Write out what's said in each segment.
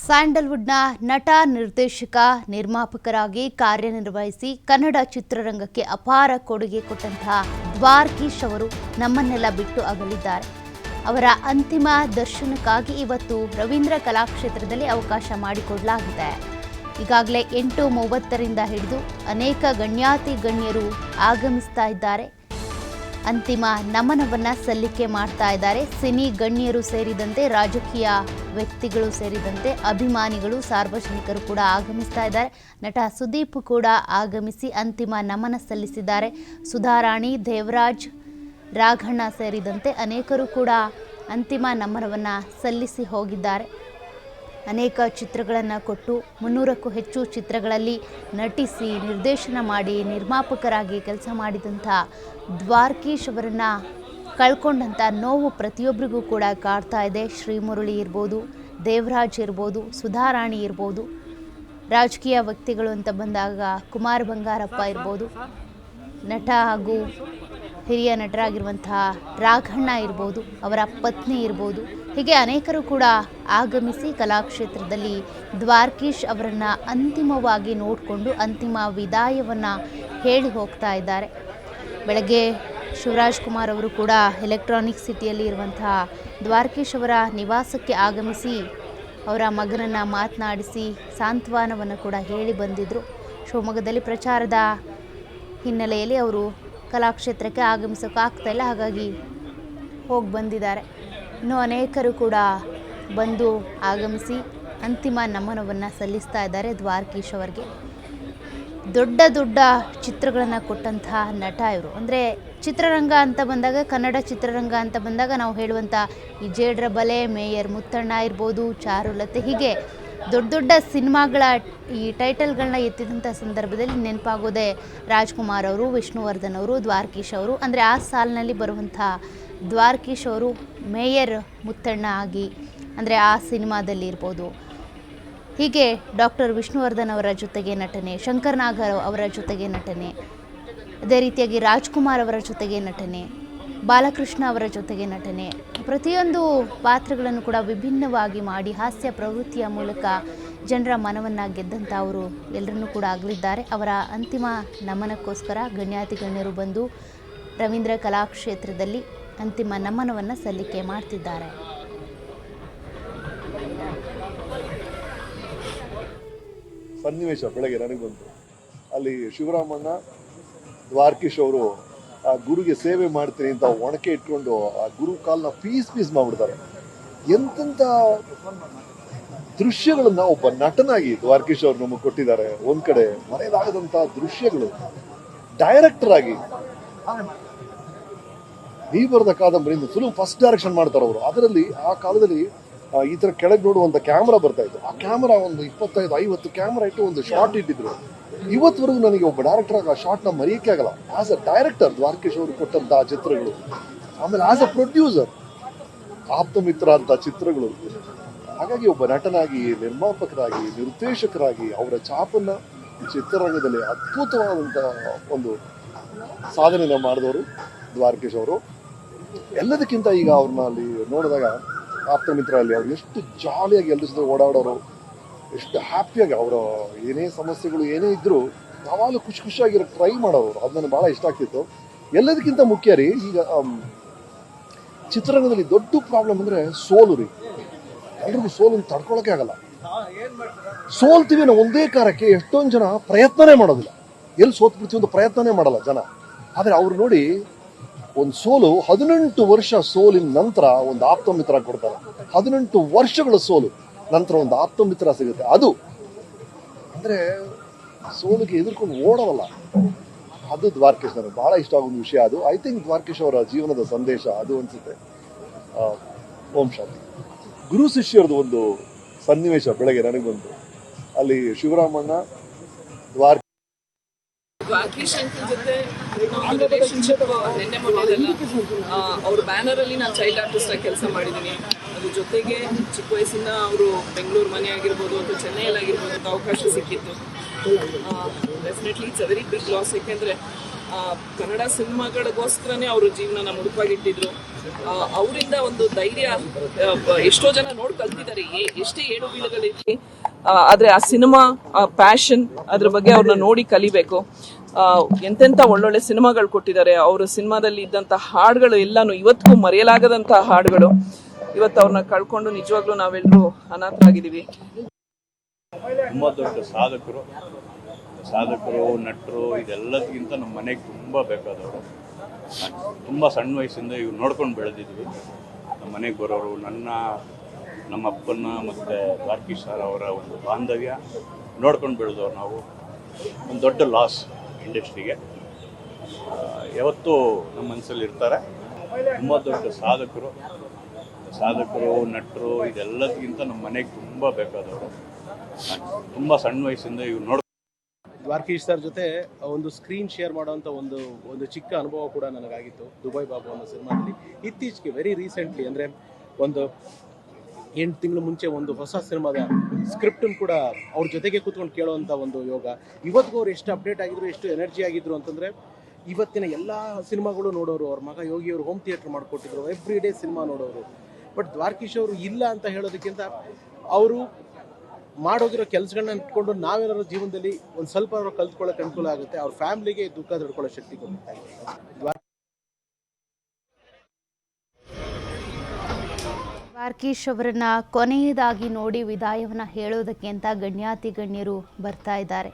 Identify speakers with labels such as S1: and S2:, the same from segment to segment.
S1: ಸ್ಯಾಂಡಲ್ವುಡ್ನ ನಟ, ನಿರ್ದೇಶಕ, ನಿರ್ಮಾಪಕರಾಗಿ ಕಾರ್ಯನಿರ್ವಹಿಸಿ ಕನ್ನಡ ಚಿತ್ರರಂಗಕ್ಕೆ ಅಪಾರ ಕೊಡುಗೆ ಕೊಟ್ಟಂತಹ ದ್ವಾರಕೀಶ್ ಅವರು ನಮ್ಮನ್ನೆಲ್ಲ ಬಿಟ್ಟು ಅಗಲಿದ್ದಾರೆ. ಅವರ ಅಂತಿಮ ದರ್ಶನಕ್ಕಾಗಿ ಇವತ್ತು ರವೀಂದ್ರ ಕಲಾಕ್ಷೇತ್ರದಲ್ಲಿ ಅವಕಾಶ ಮಾಡಿಕೊಡಲಾಗಿದೆ. ಈಗಾಗಲೇ 8:30ರಿಂದ ಹಿಡಿದು ಅನೇಕ ಗಣ್ಯಾತಿ ಗಣ್ಯರು ಆಗಮಿಸ್ತಾ ಇದ್ದಾರೆ. ಅಂತಿಮ ನಮನವನ್ನ ಸಲ್ಲಿಕೆ ಮಾಡ್ತಾ ಇದ್ದಾರೆ. ಸಿನಿ ಗಣ್ಯರು ಸೇರಿದಂತೆ ರಾಜಕೀಯ ವ್ಯಕ್ತಿಗಳು ಸೇರಿದಂತೆ ಅಭಿಮಾನಿಗಳು, ಸಾರ್ವಜನಿಕರು ಕೂಡ ಆಗಮಿಸ್ತಾ ಇದ್ದಾರೆ. ನಟ ಸುದೀಪ್ ಕೂಡ ಆಗಮಿಸಿ ಅಂತಿಮ ನಮನ ಸಲ್ಲಿಸಿದ್ದಾರೆ. ಸುಧಾರಾಣಿ, ದೇವರಾಜ್, ರಾಘಣ್ಣ ಸೇರಿದಂತೆ ಅನೇಕರು ಕೂಡ ಅಂತಿಮ ನಮನವನ್ನು ಸಲ್ಲಿಸಿ ಹೋಗಿದ್ದಾರೆ. ಅನೇಕ ಚಿತ್ರಗಳನ್ನು ಕೊಟ್ಟು 300ಕ್ಕೂ ಹೆಚ್ಚು ಚಿತ್ರಗಳಲ್ಲಿ ನಟಿಸಿ, ನಿರ್ದೇಶನ ಮಾಡಿ, ನಿರ್ಮಾಪಕರಾಗಿ ಕೆಲಸ ಮಾಡಿದಂಥ ದ್ವಾರಕೀಶ್ ಅವರನ್ನು ಕಳ್ಕೊಂಡಂಥ ನೋವು ಪ್ರತಿಯೊಬ್ಬರಿಗೂ ಕೂಡ ಕಾಡ್ತಾ ಇದೆ. ಶ್ರೀಮುರಳಿ ಇರ್ಬೋದು, ದೇವರಾಜ್ ಇರ್ಬೋದು, ಸುಧಾರಾಣಿ ಇರ್ಬೋದು, ರಾಜಕೀಯ ವ್ಯಕ್ತಿಗಳು ಅಂತ ಬಂದಾಗ ಕುಮಾರ್ ಬಂಗಾರಪ್ಪ ಇರ್ಬೋದು, ನಟ ಹಾಗೂ ಹಿರಿಯ ನಟರಾಗಿರುವಂತಹ ರಾಘಣ್ಣ ಇರ್ಬೋದು, ಅವರ ಪತ್ನಿ ಇರ್ಬೋದು, ಹೀಗೆ ಅನೇಕರು ಕೂಡ ಆಗಮಿಸಿ ಕಲಾಕ್ಷೇತ್ರದಲ್ಲಿ ದ್ವಾರಕೀಶ್ ಅವರನ್ನು ಅಂತಿಮವಾಗಿ ನೋಡಿಕೊಂಡು ಅಂತಿಮ ವಿದಾಯವನ್ನು ಹೇಳಿ ಹೋಗ್ತಾ ಇದ್ದಾರೆ. ಬೆಳಗ್ಗೆ ಶಿವರಾಜ್ ಕುಮಾರ್ ಅವರು ಕೂಡ ಎಲೆಕ್ಟ್ರಾನಿಕ್ ಸಿಟಿಯಲ್ಲಿ ಇರುವಂತಹ ದ್ವಾರಕೀಶ್ ಅವರ ನಿವಾಸಕ್ಕೆ ಆಗಮಿಸಿ ಅವರ ಮಗನನ್ನು ಮಾತನಾಡಿಸಿ ಸಾಂತ್ವನವನ್ನು ಕೂಡ ಹೇಳಿ ಬಂದಿದ್ದರು. ಶಿವಮೊಗ್ಗದಲ್ಲಿ ಪ್ರಚಾರದ ಹಿನ್ನೆಲೆಯಲ್ಲಿ ಅವರು ಕಲಾಕ್ಷೇತ್ರಕ್ಕೆ ಆಗಮಿಸೋಕ್ಕಾಗ್ತಾಯಿಲ್ಲ, ಹಾಗಾಗಿ ಹೋಗಿ ಬಂದಿದ್ದಾರೆ. ಇನ್ನು ಅನೇಕರು ಕೂಡ ಬಂದು ಆಗಮಿಸಿ ಅಂತಿಮ ನಮನವನ್ನು ಸಲ್ಲಿಸ್ತಾ ಇದ್ದಾರೆ ದ್ವಾರಕೀಶ್ ಅವರಿಗೆ. ದೊಡ್ಡ ದೊಡ್ಡ ಚಿತ್ರಗಳನ್ನು ಕೊಟ್ಟಂತಹ ನಟ ಇವರು. ಅಂದರೆ ಚಿತ್ರರಂಗ ಅಂತ ಬಂದಾಗ, ಕನ್ನಡ ಚಿತ್ರರಂಗ ಅಂತ ಬಂದಾಗ ನಾವು ಹೇಳುವಂಥ ಈ ಜೇಡ್ರ ಬಲೆ, ಮೇಯರ್ ಮುತ್ತಣ್ಣ ಇರ್ಬೋದು, ಚಾರುಲತೆ, ಹೀಗೆ ದೊಡ್ಡ ದೊಡ್ಡ ಸಿನಿಮಾಗಳ ಈ ಟೈಟಲ್ಗಳನ್ನ ಎತ್ತಿದಂಥ ಸಂದರ್ಭದಲ್ಲಿ ನೆನಪಾಗೋದೇ ರಾಜ್ಕುಮಾರ್ ಅವರು, ವಿಷ್ಣುವರ್ಧನ್ ಅವರು, ದ್ವಾರಕೀಶ್ ಅವರು. ಅಂದರೆ ಆ ಸಾಲಿನಲ್ಲಿ ಬರುವಂಥ ದ್ವಾರಕೀಶ್ ಅವರು ಮೇಯರ್ ಮುತ್ತಣ್ಣ ಆಗಿ, ಅಂದರೆ ಆ ಸಿನಿಮಾದಲ್ಲಿ ಇರ್ಬೋದು. ಹೀಗೆ ಡಾಕ್ಟರ್ ವಿಷ್ಣುವರ್ಧನ್ ಅವರ ಜೊತೆಗೆ ನಟನೆ, ಶಂಕರ್ ನಾಗ್ ಅವರ ಜೊತೆಗೆ ನಟನೆ, ಅದೇ ರೀತಿಯಾಗಿ ರಾಜ್ಕುಮಾರ್ ಅವರ ಜೊತೆಗೆ ನಟನೆ, ಬಾಲಕೃಷ್ಣ ಅವರ ಜೊತೆಗೆ ನಟನೆ, ಪ್ರತಿಯೊಂದು ಪಾತ್ರಗಳನ್ನು ಕೂಡ ವಿಭಿನ್ನವಾಗಿ ಮಾಡಿ ಹಾಸ್ಯ ಪ್ರವೃತ್ತಿಯ ಮೂಲಕ ಜನರ ಮನವನ್ನು ಗೆದ್ದಂಥ ಅವರು ಎಲ್ಲರನ್ನೂ ಕೂಡ ಆಗಲಿದ್ದಾರೆ. ಅವರ ಅಂತಿಮ ನಮನಕ್ಕೋಸ್ಕರ ಗಣ್ಯಾತಿ ಗಣ್ಯರು ಬಂದು ರವೀಂದ್ರ ಕಲಾಕ್ಷೇತ್ರದಲ್ಲಿ ಅಂತಿಮ ನಮನವನ್ನು ಸಲ್ಲಿಕೆ ಮಾಡ್ತಿದ್ದಾರೆ.
S2: ಸನ್ನಿವೇಶ ಬೆಳಗ್ಗೆ ನನಗೆ ಬಂತು. ಅಲ್ಲಿ ಶಿವರಾಮಣ್ಣ, ದ್ವಾರಕೀಶ್ ಅವರು ಆ ಗುರುಗೆ ಸೇವೆ ಮಾಡ್ತೀನಿ ಅಂತ ಒಣಕೆ ಇಟ್ಕೊಂಡು ಆ ಗುರು ಕಾಲನ್ನ ಪೀಸ್ ಮಾಡ್ಬಿಡ್ತಾರೆ. ಎಂತೆಂಥ ದೃಶ್ಯಗಳನ್ನ ಒಬ್ಬ ನಟನಾಗಿ ದ್ವಾರಕೀಶ್ ಅವರು ನಮಗೆ ಕೊಟ್ಟಿದ್ದಾರೆ. ಒಂದ್ ಕಡೆ ಮರೆಯಲಾಗದಂತ ದೃಶ್ಯಗಳು. ಡೈರೆಕ್ಟರ್ ಆಗಿ ನೀ ಬರೆದ ಕಾದಂಬರಿಯಿಂದ ಸುಲಭ ಫಸ್ಟ್ ಡೈರೆಕ್ಷನ್ ಮಾಡ್ತಾರೆ ಅವರು. ಅದರಲ್ಲಿ ಆ ಕಾಲದಲ್ಲಿ ಈ ತರ ಕೆಳಗೆ ನೋಡುವಂತ ಕ್ಯಾಮ್ರಾ ಬರ್ತಾ ಇತ್ತು. ಆ ಕ್ಯಾಮ್ರಾ ಒಂದು 25-50 ಕ್ಯಾಮ್ರಾ ಇಟ್ಟು ಒಂದು ಶಾರ್ಟ್ ಇಟ್ಟಿದ್ರು. ಇವತ್ತವರೆಗೂ ನನಗೆ ಒಬ್ಬ ಡೈರೆಕ್ಟರ್ ಆಗಿ ಆ ಶಾರ್ಟ್ ನ ಮರೆಯಕ್ಕೆ ಆಗಲ್ಲ. ಆಸ್ ಅ ಡೈರೆಕ್ಟರ್ ದ್ವಾರಕೀಶ್ ಅವರು ಕೊಟ್ಟಂತಹ ಚಿತ್ರಗಳು, ಆಮೇಲೆ ಆಸ್ ಅ ಪ್ರೊಡ್ಯೂಸರ್ ಆಪ್ತಮಿತ್ರ ಅಂತ ಚಿತ್ರಗಳು. ಹಾಗಾಗಿ ಒಬ್ಬ ನಟನಾಗಿ, ನಿರ್ಮಾಪಕರಾಗಿ, ನಿರ್ದೇಶಕರಾಗಿ ಅವರ ಛಾಪನ್ನ ಚಿತ್ರರಂಗದಲ್ಲಿ ಅದ್ಭುತವಾದಂತಹ ಒಂದು ಸಾಧನೆಯನ್ನ ಮಾಡಿದವರು ದ್ವಾರಕೀಶ್ ಅವರು. ಎಲ್ಲದಕ್ಕಿಂತ ಈಗ ಅವ್ರನ್ನ ಅಲ್ಲಿ ನೋಡಿದಾಗ ಆಪ್ತಮಿತ್ರ ಅಲ್ಲಿ ಅವ್ರು ಎಷ್ಟು ಜಾಲಿಯಾಗಿ ಎಲ್ಲರ ಜೊತೆ ಓಡಾಡೋರು, ಎಷ್ಟು ಹ್ಯಾಪಿಯಾಗಿ ಅವರ ಏನೇ ಸಮಸ್ಯೆಗಳು ಏನೇ ಇದ್ರು ಯಾವಾಗಲೂ ಖುಷಿಯಾಗಿರೋ ಟ್ರೈ ಮಾಡೋರು. ಅದು ನನಗೆ ಭಾಳ ಇಷ್ಟ ಆಗ್ತಿತ್ತು. ಎಲ್ಲದಕ್ಕಿಂತ ಮುಖ್ಯ ರೀ, ಈಗ ಚಿತ್ರರಂಗದಲ್ಲಿ ದೊಡ್ಡ ಪ್ರಾಬ್ಲಮ್ ಅಂದ್ರೆ ಸೋಲು ರೀ. ಎಲ್ರಿಗೂ ಸೋಲನ್ನು ತಡ್ಕೊಳಕ್ಕೆ ಆಗಲ್ಲ. ಸೋಲ್ತೀವಿ ಅನ್ನೋ ಒಂದೇ ಕಾರಕ್ಕೆ ಎಷ್ಟೊಂದು ಜನ ಪ್ರಯತ್ನನೇ ಮಾಡೋದಿಲ್ಲ. ಎಲ್ಲಿ ಸೋತ್ ಬಿಡ್ತೀವಿ ಅಂತ ಪ್ರಯತ್ನನೇ ಮಾಡಲ್ಲ ಜನ. ಆದ್ರೆ ಅವ್ರು ನೋಡಿ, ಒಂದು ಸೋಲು 18 ವರ್ಷ ಸೋಲಿನ ನಂತರ ಒಂದು ಆಪ್ತಮಿತ್ರ ಕೊಡ್ತಾರೆ. 18 ವರ್ಷಗಳ ಸೋಲು ನಂತರ ಒಂದು ಆಪ್ತಮಿತ್ರ ಸಿಗುತ್ತೆ. ಅದು ಅಂದ್ರೆ ಸೋಲಿಗೆ ಎದುರ್ಕೊಂಡು ಓಡೋವಲ್ಲ, ಅದು ದ್ವಾರಕೀಶ್ ನನಗೆ ಬಹಳ ಇಷ್ಟ ಆಗೋ ವಿಷಯ. ಅದು ಐ ಥಿಂಕ್ ದ್ವಾರಕೀಶ್ ಅವರ ಜೀವನದ ಸಂದೇಶ ಅದು ಅನ್ಸುತ್ತೆ. ಓಂ ಶಾಂತಿ. ಗುರು ಶಿಷ್ಯರದು ಒಂದು ಸನ್ನಿವೇಶ ಬೆಳಗ್ಗೆ ನನಗೆ ಬಂತು. ಅಲ್ಲಿ ಶಿವರಾಮಣ್ಣ,
S3: ದ್ವಾರಕೀಶ್ ಅಂಕಲ್ ಜೊತೆ ರಿಲೇಶನ್ಶಿಪ್ ನಿನ್ನೆ ಮೊನ್ನೆದಲ್ಲ. ಅವ್ರ ಬ್ಯಾನರ್ ಅಲ್ಲಿ ನಾನು ಚೈಲ್ಡ್ ಆರ್ಟಿಸ್ಟ್ ಆಗಿ ಕೆಲಸ ಮಾಡಿದ್ದೀನಿ. ಅದ್ರ ಜೊತೆಗೆ ಚಿಕ್ಕ ವಯಸ್ಸಿಂದ ಅವರು ಬೆಂಗಳೂರು ಮನೆ ಆಗಿರ್ಬೋದು ಅಥವಾ ಚೆನ್ನೈಯಲ್ಲಿ ಆಗಿರ್ಬೋದು ಅಂತ ಅವಕಾಶ ಸಿಕ್ಕಿತ್ತು. Definitely it's a very big loss. ಯಾಕೆಂದರೆ ಕನ್ನಡ ಸಿನಿಮಾಗಳಿಗೋಸ್ಕರನೇ ಅವರು ಜೀವನನ ಮುಡುಪಾಗಿಟ್ಟಿದ್ರು. ಅವರಿಂದ ಒಂದು ಧೈರ್ಯ ಎಷ್ಟೋ ಜನ ನೋಡಿ ಕಲ್ತಿದ್ದಾರೆ. ಎಷ್ಟೇ ಏಳು ಬೀಳುಗಳಿರ್ಲಿ, ಆದ್ರೆ ಆ ಸಿನಿಮಾ, ಆ ಪ್ಯಾಷನ್, ಅದ್ರ ಬಗ್ಗೆ ಅವ್ರನ್ನ ನೋಡಿ ಕಲಿಬೇಕು. ಎಂತೆಂಥ ಒಳ್ಳೊಳ್ಳೆ ಸಿನಿಮಾಗಳು ಕೊಟ್ಟಿದ್ದಾರೆ. ಅವ್ರ ಸಿನಿಮಾದಲ್ಲಿ ಇದ್ದಂಥ ಹಾಡುಗಳು ಎಲ್ಲಾನು ಇವತ್ತಿಗೂ ಮರೆಯಲಾಗದಂಥ ಹಾಡುಗಳು. ಇವತ್ತು ಅವ್ರನ್ನ ಕಳ್ಕೊಂಡು ನಿಜವಾಗ್ಲೂ ನಾವೆಲ್ಲರೂ ಅನಾಥರಾಗಿದ್ದೀವಿ.
S4: ತುಂಬ ದೊಡ್ಡ ಸಾಧಕರು, ನಟರು, ಇದೆಲ್ಲದಕ್ಕಿಂತ ನಮ್ಮ ಮನೆಗೆ ತುಂಬ ಬೇಕಾದವರು. ತುಂಬ ಸಣ್ಣ ವಯಸ್ಸಿಂದ ಇವ್ರು ನೋಡ್ಕೊಂಡು ಬೆಳೆದಿದ್ವಿ. ನಮ್ಮ ಮನೆಗೆ ಬರೋರು, ನಮ್ಮ ಅಪ್ಪನ ಮತ್ತು ದ್ವಾರಕೀಶ್ ಸರ್ ಅವರ ಒಂದು ಬಾಂಧವ್ಯ ನೋಡ್ಕೊಂಡು ಬೆಳೆದವ್ರು ನಾವು. ಒಂದು ದೊಡ್ಡ ಲಾಸ್ ಇಂಡಸ್ಟ್ರಿಗೆ. ಯಾವತ್ತೂ ನಮ್ಮ ಮನಸ್ಸಲ್ಲಿ ಇರ್ತಾರೆ. ತುಂಬ ದೊಡ್ಡ ಸಾಧಕರು, ನಟರು, ಇದೆಲ್ಲದಕ್ಕಿಂತ ನಮ್ಮ ಮನೆಗೆ ತುಂಬ ಬೇಕಾದವರು. ತುಂಬ ಸಣ್ಣ ವಯಸ್ಸಿಂದ ಇವ್ರು
S5: ದ್ವಾರಕೀಶ್ ಸರ್ ಜೊತೆ ಒಂದು ಸ್ಕ್ರೀನ್ ಶೇರ್ ಮಾಡೋವಂಥ ಒಂದು ಚಿಕ್ಕ ಅನುಭವ ಕೂಡ ನನಗಾಗಿತ್ತು ದುಬೈ ಬಾಬು ಅನ್ನೋ ಸಿನಿಮಾದಲ್ಲಿ. ಇತ್ತೀಚೆಗೆ ವೆರಿ ರೀಸೆಂಟ್ಲಿ, ಅಂದರೆ ಒಂದು 8 ತಿಂಗಳು ಮುಂಚೆ ಒಂದು ಹೊಸ ಸಿನಿಮಾದ ಸ್ಕ್ರಿಪ್ಟನ್ನು ಕೂಡ ಅವ್ರ ಜೊತೆಗೆ ಕೂತ್ಕೊಂಡು ಕೇಳೋವಂಥ ಒಂದು ಯೋಗ. ಇವತ್ತಿಗೂ ಅವ್ರು ಎಷ್ಟು ಅಪ್ಡೇಟ್ ಆಗಿದ್ರು, ಎಷ್ಟು ಎನರ್ಜಿ ಆಗಿದ್ರು ಅಂತಂದರೆ, ಇವತ್ತಿನ ಎಲ್ಲ ಸಿನಿಮಾಗಳು ನೋಡೋರು. ಅವ್ರ ಮಗ ಯೋಗಿ ಅವರು ಹೋಮ್ ಥಿಯೇಟ್ರ್ ಮಾಡಿಕೊಟ್ಟಿದ್ರು, ಎವ್ರಿ ಡೇ ಸಿನಿಮಾ ನೋಡೋರು. ಬಟ್ ದ್ವಾರಕೀಶ್ ಅವರು ಇಲ್ಲ ಅಂತ ಹೇಳೋದಕ್ಕಿಂತ ಅವರು ಮಾಡೋಗಿರೋ ಕೆಲಸಗಳನ್ನ ಇಟ್ಕೊಂಡು ನಾವೇನಾದ್ರು ಜೀವನದಲ್ಲಿ ಒಂದು ಸ್ವಲ್ಪ ಕಲ್ತ್ಕೊಳ್ಳೋಕೆ ಅನುಕೂಲ ಆಗುತ್ತೆ. ಅವ್ರ ಫ್ಯಾಮಿಲಿಗೆ ದುಃಖ ತಡ್ಕೊಳ್ಳೋ ಶಕ್ತಿ ಕೊಡುತ್ತೆ.
S1: ದ್ವಾರಕೀಶ್ ಅವರನ್ನ ಕೊನೆಯದಾಗಿ ನೋಡಿ ವಿದಾಯವನ್ನು ಹೇಳೋದಕ್ಕೆ ಅಂತ ಗಣ್ಯರು ಬರ್ತಾ ಇದ್ದಾರೆ.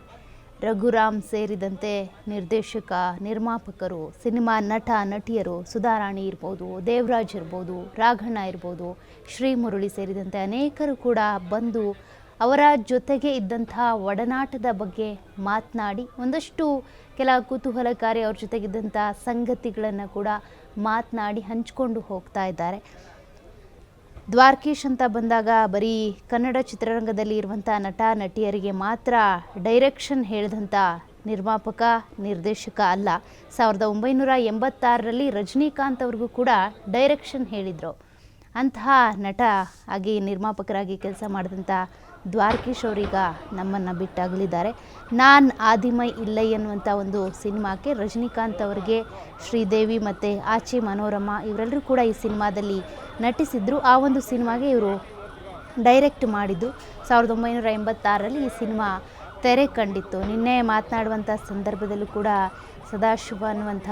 S1: ರಘುರಾಮ್ ಸೇರಿದಂತೆ ನಿರ್ದೇಶಕ, ನಿರ್ಮಾಪಕರು, ಸಿನಿಮಾ ನಟ ನಟಿಯರು, ಸುಧಾರಾಣಿ ಇರ್ಬೋದು, ದೇವರಾಜ್ ಇರ್ಬೋದು, ರಾಘಣ್ಣ ಇರ್ಬೋದು, ಶ್ರೀಮುರಳಿ ಸೇರಿದಂತೆ ಅನೇಕರು ಕೂಡ ಬಂದು ಅವರ ಜೊತೆಗೆ ಇದ್ದಂಥ ಒಡನಾಟದ ಬಗ್ಗೆ ಮಾತನಾಡಿ ಒಂದಷ್ಟು ಕೆಲ ಕುತೂಹಲಕಾರಿ ಅವ್ರ ಜೊತೆಗಿದ್ದಂಥ ಸಂಗತಿಗಳನ್ನು ಕೂಡ ಮಾತನಾಡಿ ಹಂಚಿಕೊಂಡು ಹೋಗ್ತಾ ಇದ್ದಾರೆ. ದ್ವಾರಕೀಶ್ ಅಂತ ಬಂದಾಗ ಬರೀ ಕನ್ನಡ ಚಿತ್ರರಂಗದಲ್ಲಿ ಇರುವಂಥ ನಟ ನಟಿಯರಿಗೆ ಮಾತ್ರ ಡೈರೆಕ್ಷನ್ ಹೇಳಿದಂಥ ನಿರ್ಮಾಪಕ, ನಿರ್ದೇಶಕ ಅಲ್ಲ. 1986ರಲ್ಲಿ ರಜನಿಕಾಂತ್ ಅವ್ರಿಗೂ ಕೂಡ ಡೈರೆಕ್ಷನ್ ಹೇಳಿದರು. ಅಂತಹ ನಟ ಆಗಿ ನಿರ್ಮಾಪಕರಾಗಿ ಕೆಲಸ ಮಾಡಿದಂಥ ದ್ವಾರಕೀಶ್ ಅವರೀಗ ನಮ್ಮನ್ನು ಬಿಟ್ಟಾಗಲಿದ್ದಾರೆ. ನಾನ್ ಆದಿಮೈ ಇಲ್ಲೈ ಅನ್ನುವಂಥ ಒಂದು ಸಿನಿಮಾಕ್ಕೆ ರಜನಿಕಾಂತ್ ಅವರಿಗೆ ಶ್ರೀದೇವಿ ಮತ್ತು ಆಚೆ ಮನೋರಮಾ ಇವರೆಲ್ಲರೂ ಕೂಡ ಈ ಸಿನಿಮಾದಲ್ಲಿ ನಟಿಸಿದ್ರು. ಆ ಒಂದು ಸಿನಿಮಾಗೆ ಇವರು ಡೈರೆಕ್ಟ್ ಮಾಡಿದ್ದು. 1986ರಲ್ಲಿ ಈ ಸಿನಿಮಾ ತೆರೆ ಕಂಡಿತ್ತು. ನಿನ್ನೆ ಮಾತನಾಡುವಂಥ ಸಂದರ್ಭದಲ್ಲೂ ಕೂಡ ಸದಾಶಿವ ಅನ್ನುವಂಥ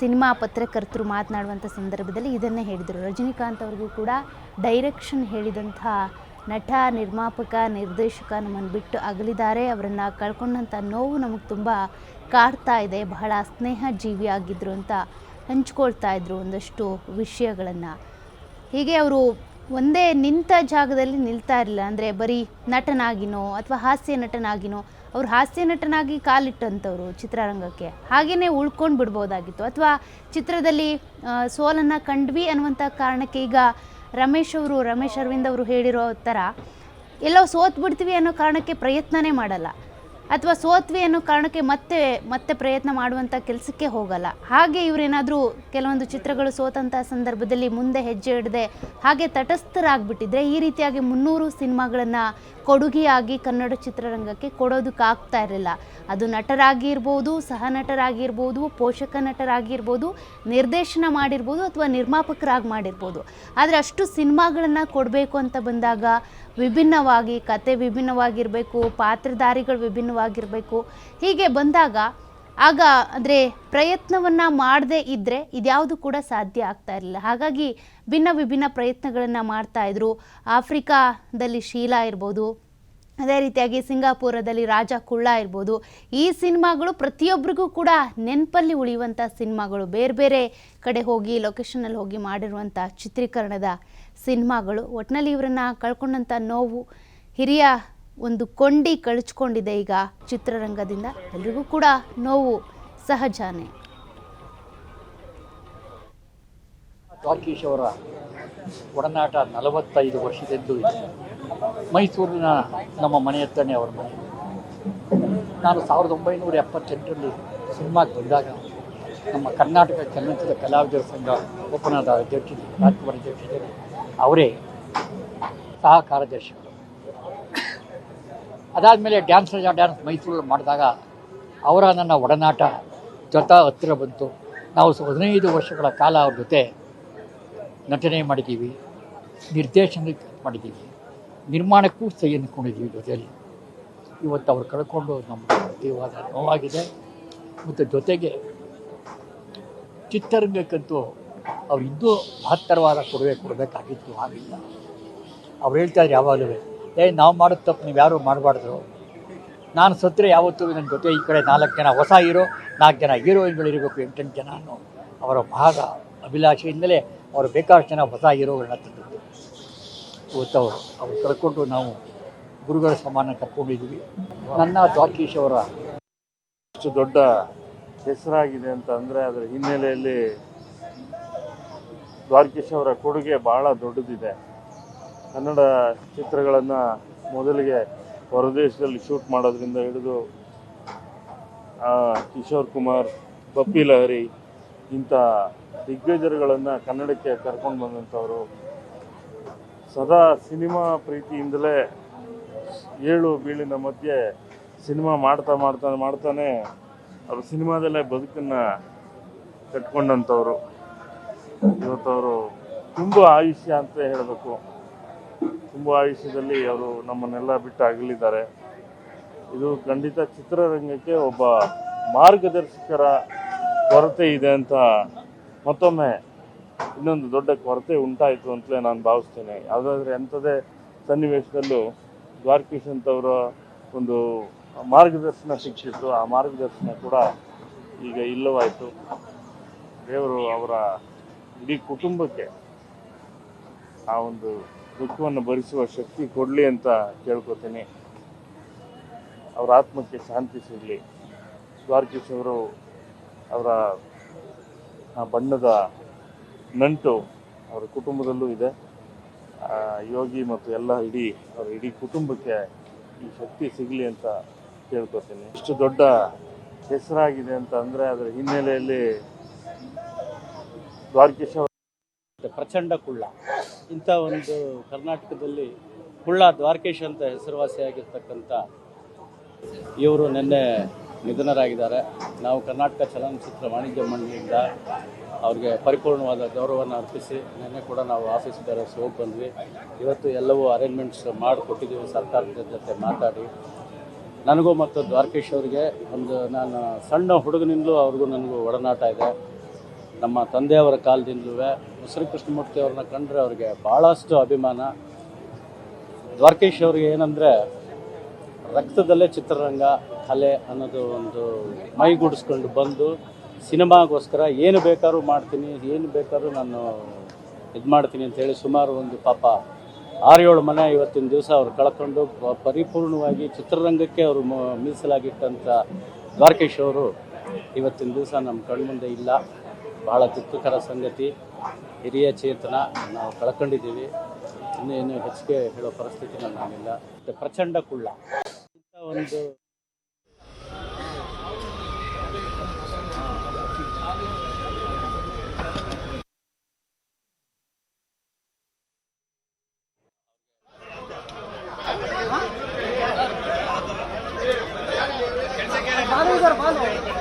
S1: ಸಿನಿಮಾ ಪತ್ರಕರ್ತರು ಮಾತನಾಡುವಂಥ ಸಂದರ್ಭದಲ್ಲಿ ಇದನ್ನೇ ಹೇಳಿದರು. ರಜನಿಕಾಂತ್ ಅವ್ರಿಗೂ ಕೂಡ ಡೈರೆಕ್ಷನ್ ಹೇಳಿದಂಥ ನಟ, ನಿರ್ಮಾಪಕ, ನಿರ್ದೇಶಕ ನಮ್ಮನ್ನು ಬಿಟ್ಟು ಅಗಲಿದ್ದಾರೆ. ಅವರನ್ನು ಕಳ್ಕೊಂಡಂಥ ನೋವು ನಮಗೆ ತುಂಬ ಕಾಡ್ತಾ ಇದೆ. ಬಹಳ ಸ್ನೇಹ ಜೀವಿಯಾಗಿದ್ದರು ಅಂತ ಹಂಚ್ಕೊಳ್ತಾ ಇದ್ರು ಒಂದಷ್ಟು ವಿಷಯಗಳನ್ನು. ಹೀಗೆ ಅವರು ಒಂದೇ ನಿಂತ ಜಾಗದಲ್ಲಿ ನಿಲ್ತಾ ಇರಲಿಲ್ಲ. ಅಂದರೆ ಬರೀ ನಟನಾಗಿನೋ ಅಥವಾ ಹಾಸ್ಯ ನಟನಾಗಿನೋ, ಅವ್ರು ಹಾಸ್ಯ ನಟನಾಗಿ ಕಾಲಿಟ್ಟಂಥವ್ರು ಚಿತ್ರರಂಗಕ್ಕೆ, ಹಾಗೆಯೇ ಉಳ್ಕೊಂಡು ಬಿಡ್ಬೋದಾಗಿತ್ತು. ಅಥವಾ ಚಿತ್ರದಲ್ಲಿ ಸೋಲನ್ನು ಕಂಡ್ವಿ ಅನ್ನುವಂಥ ಕಾರಣಕ್ಕೆ ಈಗ ರಮೇಶ್ ಅರವಿಂದ್ ಅವರು ಹೇಳಿರೋ ಥರ ಎಲ್ಲೋ ಸೋತ್ ಬಿಡ್ತೀವಿ ಅನ್ನೋ ಕಾರಣಕ್ಕೆ ಪ್ರಯತ್ನನೇ ಮಾಡಲ್ಲ, ಅಥವಾ ಸೋತ್ವಿ ಅನ್ನೋ ಕಾರಣಕ್ಕೆ ಮತ್ತೆ ಪ್ರಯತ್ನ ಮಾಡುವಂಥ ಕೆಲಸಕ್ಕೆ ಹೋಗಲ್ಲ. ಹಾಗೆ ಇವರೇನಾದರೂ ಕೆಲವೊಂದು ಚಿತ್ರಗಳು ಸೋತಂಥ ಸಂದರ್ಭದಲ್ಲಿ ಮುಂದೆ ಹೆಜ್ಜೆ ಇಡದೆ ಹಾಗೆ ತಟಸ್ಥರಾಗಿಬಿಟ್ಟಿದ್ರೆ ಈ ರೀತಿಯಾಗಿ 300 ಸಿನಿಮಾಗಳನ್ನು ಕೊಡುಗೆಯಾಗಿ ಕನ್ನಡ ಚಿತ್ರರಂಗಕ್ಕೆ ಕೊಡೋದಕ್ಕಾಗ್ತಾ ಇರಲಿಲ್ಲ. ಅದು ನಟರಾಗಿರ್ಬೋದು, ಸಹ ನಟರಾಗಿರ್ಬೋದು, ಪೋಷಕ ನಟರಾಗಿರ್ಬೋದು, ನಿರ್ದೇಶನ ಮಾಡಿರ್ಬೋದು ಅಥವಾ ನಿರ್ಮಾಪಕರಾಗಿ ಮಾಡಿರ್ಬೋದು. ಆದರೆ ಅಷ್ಟು ಸಿನಿಮಾಗಳನ್ನು ಕೊಡಬೇಕು ಅಂತ ಬಂದಾಗ ವಿಭಿನ್ನವಾಗಿ ಕತೆ ವಿಭಿನ್ನವಾಗಿರಬೇಕು, ಪಾತ್ರಧಾರಿಗಳು ವಿಭಿನ್ನವಾಗಿರಬೇಕು. ಹೀಗೆ ಬಂದಾಗ ಆಗ ಅಂದರೆ ಪ್ರಯತ್ನವನ್ನು ಮಾಡದೇ ಇದ್ದರೆ ಇದ್ಯಾವುದು ಕೂಡ ಸಾಧ್ಯ ಆಗ್ತಾ ಇರಲಿಲ್ಲ. ಹಾಗಾಗಿ ವಿಭಿನ್ನ ಪ್ರಯತ್ನಗಳನ್ನು ಮಾಡ್ತಾಯಿದ್ರು. ಆಫ್ರಿಕಾದಲ್ಲಿ ಶೀಲಾ ಇರ್ಬೋದು, ಅದೇ ರೀತಿಯಾಗಿ ಸಿಂಗಾಪುರದಲ್ಲಿ ರಾಜ ಕುಳ್ಳ ಇರ್ಬೋದು. ಈ ಸಿನಿಮಾಗಳು ಪ್ರತಿಯೊಬ್ಬರಿಗೂ ಕೂಡ ನೆನಪಲ್ಲಿ ಉಳಿಯುವಂಥ ಸಿನಿಮಾಗಳು. ಬೇರೆ ಬೇರೆ ಕಡೆ ಹೋಗಿ ಲೊಕೇಶನಲ್ಲಿ ಹೋಗಿ ಮಾಡಿರುವಂಥ ಚಿತ್ರೀಕರಣದ ಸಿನಿಮಾಗಳು. ಒಟ್ಟಿನಲ್ಲಿ ಇವರನ್ನು ಕಳ್ಕೊಂಡಂಥ ನೋವು ಹಿರಿಯ ಒಂದು ಕೊಂಡಿ ಕಳಚ್ಕೊಂಡಿದೆ ಈಗ ಚಿತ್ರರಂಗದಿಂದ. ಎಲ್ರಿಗೂ ಕೂಡ ನೋವು ಸಹಜನೇ.
S6: ದ್ವಾರಕೀಶ್ ಅವರ ಒಡನಾಟ 45 ವರ್ಷದದ್ದು ಇದೆ. ಮೈಸೂರಿನ ನಮ್ಮ ಮನೆ ಹತ್ರನೇ ಅವರ ಮನೆ. ನಾನು 1978ರಲ್ಲಿ ಸಿನಿಮಾಗೆ ಬಂದಾಗ ನಮ್ಮ ಕರ್ನಾಟಕ ಚಲನಚಿತ್ರ ಕಲಾವಿದರ ಸಂಘ ಒಪ್ಪನಾದ ಅಧ್ಯಕ್ಷರು, ರಾಜ್ಕುಮಾರ್ ಅಧ್ಯಕ್ಷರು, ಅವರೇ ಸಹ ಕಾರ್ಯದರ್ಶಿಗಳು. ಅದಾದಮೇಲೆ ಡ್ಯಾನ್ಸ್ ಮೈಸೂರಲ್ಲಿ ಮಾಡಿದಾಗ ಅವರ ನನ್ನ ಒಡನಾಟ ಹತ್ತಿರ ಬಂತು. ನಾವು 15 ವರ್ಷಗಳ ಕಾಲ ಅವ್ರ ಜೊತೆ ನಟನೆ ಮಾಡಿದ್ದೀವಿ, ನಿರ್ದೇಶನ ಮಾಡಿದ್ದೀವಿ, ನಿರ್ಮಾಣಕ್ಕೂ ಸೈ ಅಂದ್ಕೊಂಡಿದ್ದೀವಿ ಜೊತೆಯಲ್ಲಿ. ಇವತ್ತು ಅವ್ರು ಕಳ್ಕೊಂಡು ನಮಗೆ ತೀವ್ರವಾದ ನೋವಾಗಿದೆ. ಮತ್ತು ಜೊತೆಗೆ ಚಿತ್ರರಂಗಕ್ಕಂತೂ ಅವ್ರು ಇನ್ನೂ ಮಹತ್ತರವಾದ ಕೊಡುಗೆ ಕೊಡಬೇಕಾಗಿತ್ತು, ಆಗಿಲ್ಲ. ಅವ್ರು ಹೇಳ್ತಾರೆ ಯಾವಾಗಲೂ, ನಾವು ಮಾಡೋದು ತಪ್ಪು ನೀವು ಯಾರೂ ಮಾಡಬಾರ್ದು. ನಾನು ಸತ್ತರೆ ಯಾವತ್ತೂ ನನ್ನ ಜೊತೆ ಈ ಕಡೆ 4 ಜನ ಹೊಸ ಹೀರೋ, 4 ಜನ ಹೀರೋಯಿನ್ಗಳಿರಬೇಕು, 8 ಜನ ಅನ್ನೋ ಅವರ ಭಾಗ ಅಭಿಲಾಷೆಯಿಂದಲೇ ಅವರು ಬೇಕಾದಷ್ಟು ಜನ ಹೊಸ ಹೀರೋಗಳನ್ನ ತಂದಿದ್ದು. ಇವತ್ತು ಅವ್ರು ಕಳ್ಕೊಂಡು ನಾವು ಗುರುಗಳ ಸಮಾನ ಕರ್ಕೊಂಡಿದ್ದೀವಿ. ನನ್ನ ದ್ವಾರಕೀಶ್ ಅವರ
S7: ಇಷ್ಟು ದೊಡ್ಡ ಹೆಸರಾಗಿದೆ ಅಂತ ಅಂದರೆ ಅದರ ಹಿನ್ನೆಲೆಯಲ್ಲಿ ದ್ವಾರಕೀಶ್ ಅವರ ಕೊಡುಗೆ ಭಾಳ ದೊಡ್ಡದಿದೆ. ಕನ್ನಡ ಚಿತ್ರಗಳನ್ನು ಮೊದಲಿಗೆ ಹೊರದೇಶದಲ್ಲಿ ಶೂಟ್ ಮಾಡೋದ್ರಿಂದ ಹಿಡಿದು ಕಿಶೋರ್ ಕುಮಾರ್, ಬಪ್ಪಿ ಲಹರಿ ಇಂಥ ದಿಗ್ಗಜರುಗಳನ್ನು ಕನ್ನಡಕ್ಕೆ ಕರ್ಕೊಂಡು ಬಂದಂಥವರು. ಸದಾ ಸಿನಿಮಾ ಪ್ರೀತಿಯಿಂದಲೇ ಏಳು ಬೀಳಿನ ಮಧ್ಯೆ ಸಿನಿಮಾ ಮಾಡ್ತಾನೆ ಅವರು ಸಿನಿಮಾದಲ್ಲೇ ಬದುಕನ್ನು ಕಟ್ಕೊಂಡಂಥವ್ರು. ಇವತ್ತವರು ತುಂಬ ಆಯುಷ್ಯ ಅಂತ ಹೇಳಬೇಕು. ತುಂಬ ಆಯುಷ್ಯದಲ್ಲಿ ಅವರು ನಮ್ಮನ್ನೆಲ್ಲ ಬಿಟ್ಟು ಅಗಲಿದ್ದಾರೆ. ಇದು ಖಂಡಿತ ಚಿತ್ರರಂಗಕ್ಕೆ ಒಬ್ಬ ಮಾರ್ಗದರ್ಶಕರ ಕೊರತೆ ಇದೆ ಅಂತ ಮತ್ತೊಮ್ಮೆ ಇನ್ನೊಂದು ದೊಡ್ಡ ಕೊರತೆ ಉಂಟಾಯಿತು ಅಂತಲೇ ನಾನು ಭಾವಿಸ್ತೇನೆ. ಯಾವುದಾದ್ರೂ ಎಂಥದೇ ಸನ್ನಿವೇಶದಲ್ಲೂ ದ್ವಾರಕೀಶ್ ಅಂತವರ ಒಂದು ಮಾರ್ಗದರ್ಶನ ಸಿಕ್ಕಿತ್ತು. ಆ ಮಾರ್ಗದರ್ಶನ ಕೂಡ ಈಗ ಇಲ್ಲವಾಯಿತು. ದೇವರು ಅವರ ಇಡೀ ಕುಟುಂಬಕ್ಕೆ ಆ ಒಂದು ದುಃಖವನ್ನು ಭರಿಸುವ ಶಕ್ತಿ ಕೊಡಲಿ ಅಂತ ಕೇಳ್ಕೊತೀನಿ. ಅವರ ಆತ್ಮಕ್ಕೆ ಶಾಂತಿ ಸಿಗಲಿ. ದ್ವಾರಕೀಶ್ ಅವರು ಅವರ ಆ ಬಣ್ಣದ ನಂಟು ಅವರ ಕುಟುಂಬದಲ್ಲೂ ಇದೆ. ಯೋಗಿ ಮತ್ತು ಎಲ್ಲ ಅವರ ಇಡೀ ಕುಟುಂಬಕ್ಕೆ ಈ ಶಕ್ತಿ ಸಿಗಲಿ ಅಂತ ಕೇಳ್ಕೊತೀನಿ. ಇಷ್ಟು ದೊಡ್ಡ ಹೆಸರಾಗಿದೆ ಅಂತ ಅಂದರೆ ಅದರ ಹಿನ್ನೆಲೆಯಲ್ಲಿ ದ್ವಾರಕೀಶ್ ಅವರು
S5: ಪ್ರಚಂಡ ಕುಳ್ಳ, ಇಂಥ ಒಂದು ಕರ್ನಾಟಕದಲ್ಲಿ ಕುಳ್ಳ ದ್ವಾರಕೀಶ್ ಅಂತ ಹೆಸರುವಾಸಿಯಾಗಿರ್ತಕ್ಕಂಥ ಇವರು ನಿನ್ನೆ ನಿಧನರಾಗಿದ್ದಾರೆ. ನಾವು ಕರ್ನಾಟಕ ಚಲನಚಿತ್ರ ವಾಣಿಜ್ಯ ಮಂಡಳಿಯಿಂದ ಅವ್ರಿಗೆ ಪರಿಪೂರ್ಣವಾದ ಗೌರವವನ್ನು ಅರ್ಪಿಸಿ ನಿನ್ನೆ ಕೂಡ ನಾವು ಆಫೀಸ್ ಬೇರೆಸ್ ಹೋಗಿ ಬಂದ್ವಿ. ಇವತ್ತು ಎಲ್ಲವೂ ಅರೇಂಜ್ಮೆಂಟ್ಸ್ ಮಾಡಿಕೊಟ್ಟಿದ್ದೀವಿ ಸರ್ಕಾರದ ಜೊತೆ ಮಾತಾಡಿ. ನನಗೂ ಮತ್ತು ದ್ವಾರಕೀಶ್ ಅವರಿಗೆ ನಾನು ಸಣ್ಣ ಹುಡುಗನಿಂದಲೂ ಅವ್ರಿಗೂ ನನಗೂ ಒಡನಾಟ ಇದೆ. ನಮ್ಮ ತಂದೆಯವರ ಕಾಲದಿಂದಲೂ ಮುಸರಿ ಕೃಷ್ಣಮೂರ್ತಿ ಅವ್ರನ್ನ ಕಂಡ್ರೆ ಅವ್ರಿಗೆ ಭಾಳಷ್ಟು ಅಭಿಮಾನ. ದ್ವಾರಕೀಶ್ ಅವ್ರಿಗೆ ಏನಂದರೆ ರಕ್ತದಲ್ಲೇ ಚಿತ್ರರಂಗ ಕಲೆ ಅನ್ನೋದು ಒಂದು ಮೈಗೂಡಿಸ್ಕೊಂಡು ಬಂದು ಸಿನಿಮಾಗೋಸ್ಕರ ಏನು ಬೇಕಾದ್ರೂ ಮಾಡ್ತೀನಿ, ಏನು ಬೇಕಾದ್ರೂ ನಾನು ಇದು ಮಾಡ್ತೀನಿ ಅಂತೇಳಿ ಸುಮಾರು ಒಂದು ಪಾಪ 6-7 ಮನೆ ಇವತ್ತಿನ ದಿವಸ ಅವ್ರು ಕಳ್ಕೊಂಡು ಪರಿಪೂರ್ಣವಾಗಿ ಚಿತ್ರರಂಗಕ್ಕೆ ಅವರು ಮೀಸಲಾಗಿಟ್ಟಂಥ ದ್ವಾರಕೀಶ್ ಅವರು ಇವತ್ತಿನ ದಿವಸ ನಮ್ಮ ಕಣ್ಮುಂದೆ ಇಲ್ಲ. ಭಾಳ ದುಃಖಕರ ಸಂಗತಿ. ಹಿರಿಯ ಚೇತನ ನಾವು ಕಳ್ಕೊಂಡಿದ್ದೀವಿ. ಇನ್ನೇನು ಹೆಚ್ಚಿಗೆ ಹೇಳೋ ಪರಿಸ್ಥಿತಿನಲ್ಲಿ ನಾನಿಲ್ಲ. ಪ್ರಚಂಡ ಕುಳ್ಳ ಇಂಥ ಒಂದು
S8: ಬಾಲು